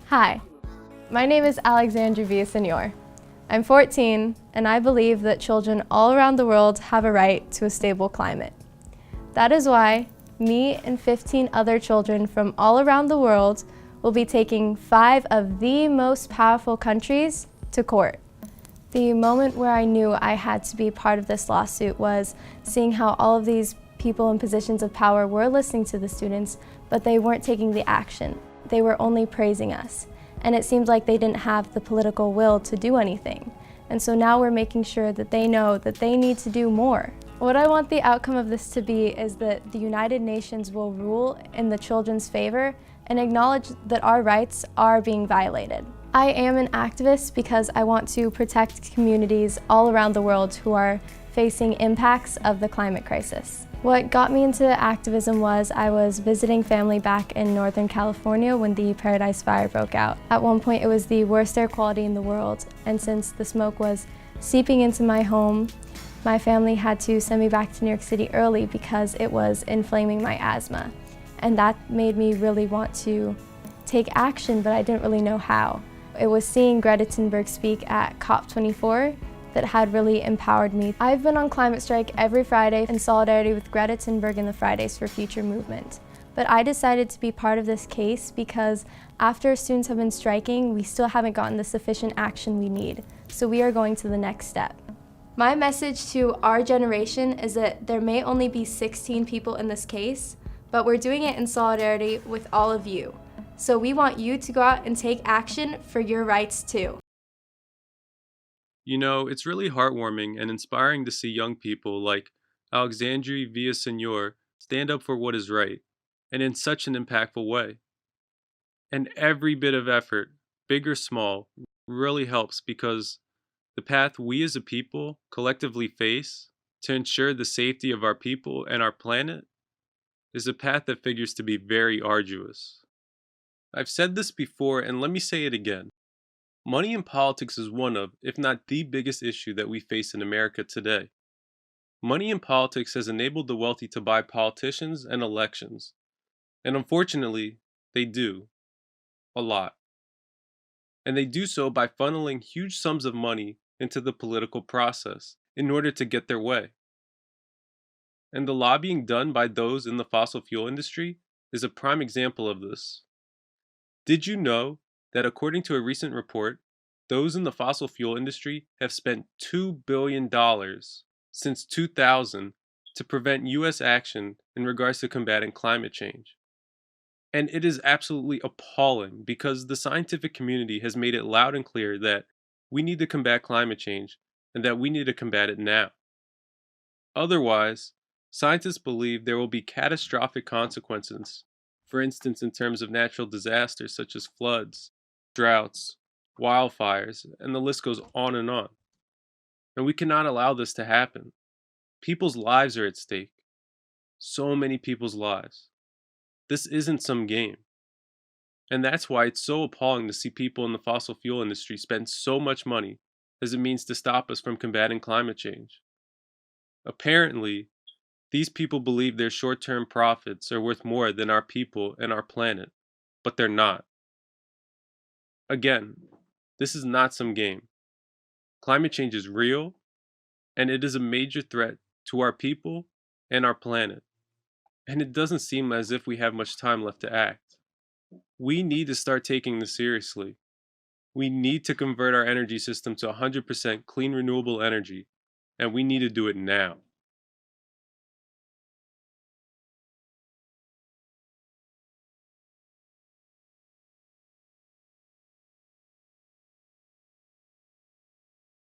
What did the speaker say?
Hi, my name is Alexandria Villaseñor. I'm 14, and I believe that children all around the world have a right to a stable climate. That is why me and 15 other children from all around the world will be taking 5 of the most powerful countries to court. The moment where I knew I had to be part of this lawsuit was seeing how all of these people in positions of power were listening to the students, but they weren't taking the action. They were only praising us. And it seemed like they didn't have the political will to do anything. And so now we're making sure that they know that they need to do more. What I want the outcome of this to be is that the United Nations will rule in the children's favor and acknowledge that our rights are being violated. I am an activist because I want to protect communities all around the world who are facing impacts of the climate crisis. What got me into activism was I was visiting family back in Northern California when the Paradise Fire broke out. At one point it was the worst air quality in the world, and since the smoke was seeping into my home, my family had to send me back to New York City early because it was inflaming my asthma. And that made me really want to take action, but I didn't really know how. It was seeing Greta Thunberg speak at COP24 that had really empowered me. I've been on Climate Strike every Friday in solidarity with Greta Thunberg and the Fridays for Future movement. But I decided to be part of this case because after students have been striking, we still haven't gotten the sufficient action we need. So we are going to the next step. My message to our generation is that there may only be 16 people in this case, but we're doing it in solidarity with all of you. So we want you to go out and take action for your rights too. You know, it's really heartwarming and inspiring to see young people like Alexandria Villaseñor stand up for what is right, and in such an impactful way. And every bit of effort, big or small, really helps because the path we as a people collectively face to ensure the safety of our people and our planet is a path that figures to be very arduous. I've said this before, and let me say it again. Money in politics is one of, if not the biggest issue that we face in America today. Money in politics has enabled the wealthy to buy politicians and elections. And unfortunately, they do. A lot. And they do so by funneling huge sums of money into the political process in order to get their way. And the lobbying done by those in the fossil fuel industry is a prime example of this. Did you know that according to a recent report, those in the fossil fuel industry have spent $2 billion since 2000 to prevent U.S. action in regards to combating climate change? And it is absolutely appalling because the scientific community has made it loud and clear that we need to combat climate change and that we need to combat it now. Otherwise, scientists believe there will be catastrophic consequences, for instance, in terms of natural disasters such as floods, droughts, wildfires, and the list goes on and on. And we cannot allow this to happen. People's lives are at stake. So many people's lives. This isn't some game. And that's why it's so appalling to see people in the fossil fuel industry spend so much money as it means to stop us from combating climate change. Apparently, these people believe their short-term profits are worth more than our people and our planet, but they're not. Again, this is not some game. Climate change is real, and it is a major threat to our people and our planet. And it doesn't seem as if we have much time left to act. We need to start taking this seriously. We need to convert our energy system to 100% clean renewable energy, and we need to do it now.